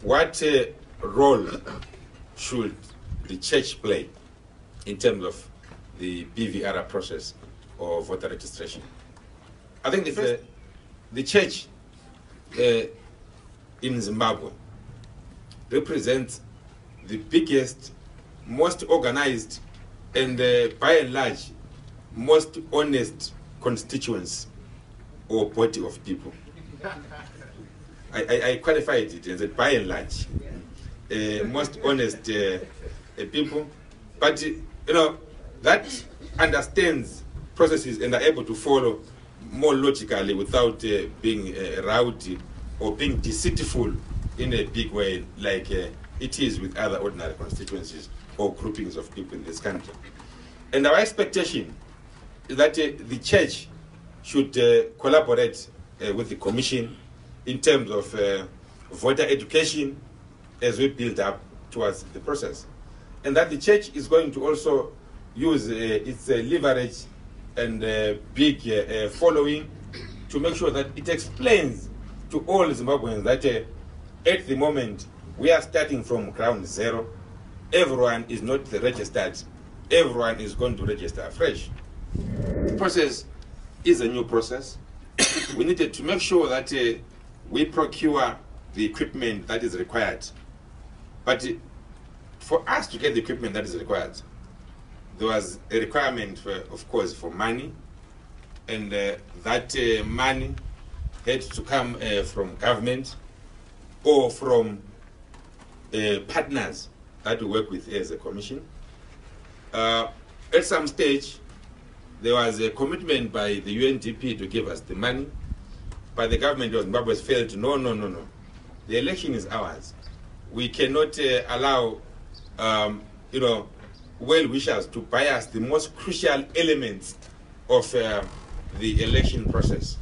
what role should the church play in terms of the BVR process or voter registration? I think the church in Zimbabwe represents the biggest, most organized, and by and large, most honest constituents or body of people. I qualified it and said by and large, most honest people, but that understands processes and are able to follow more logically without being rowdy or being deceitful in a big way like it is with other ordinary constituencies or groupings of people in this country. And our expectation is that the church should collaborate with the Commission in terms of voter education as we build up towards the process. And that the church is going to also use its leverage and big following to make sure that it explains to all Zimbabweans that at the moment we are starting from ground zero. Everyone is not registered. Everyone is going to register afresh. The process is a new process. We needed to make sure that we procure the equipment that is required. But for us to get the equipment that is required, there was a requirement, of course, for money, and that money had to come from government or from partners that we work with as a commission. At some stage, there was a commitment by the UNDP to give us the money, but the government of Zimbabwe has failed. No. The election is ours. We cannot allow, well-wishers to bias the most crucial elements of the election process,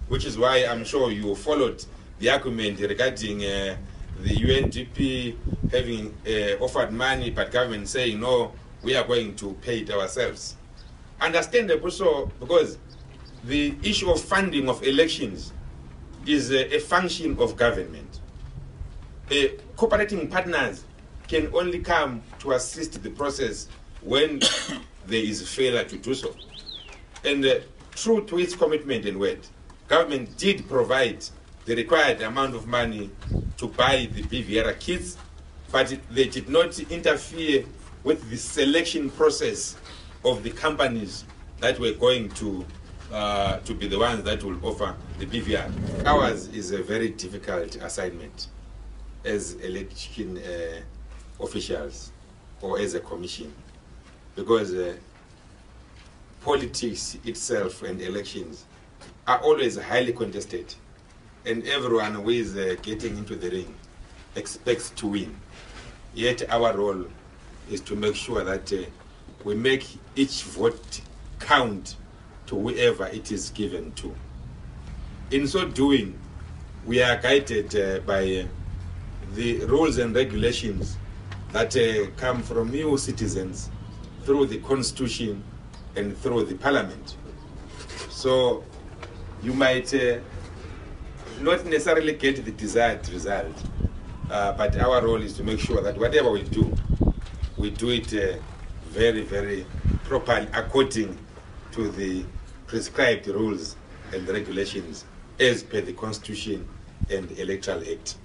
which is why I'm sure you followed the argument regarding the UNDP having offered money, but government saying, no, we are going to pay it ourselves. Understandable, so, because the issue of funding of elections is a function of government. Cooperating partners can only come to assist the process when there is failure to do so. And true to its commitment and word, government did provide the required amount of money to buy the BVR kits, but they did not interfere with the selection process of the companies that were going to be the ones that will offer the BVR. Ours is a very difficult assignment as election officials or as a commission, because politics itself and elections are always highly contested, and everyone who is getting into the ring expects to win. Yet our role is to make sure that we make each vote count to whoever it is given to. In so doing, we are guided by the rules and regulations that come from you citizens through the Constitution and through the Parliament. So you might not necessarily get the desired result, but our role is to make sure that whatever we do it very, very properly according to the prescribed rules and regulations as per the Constitution and Electoral Act.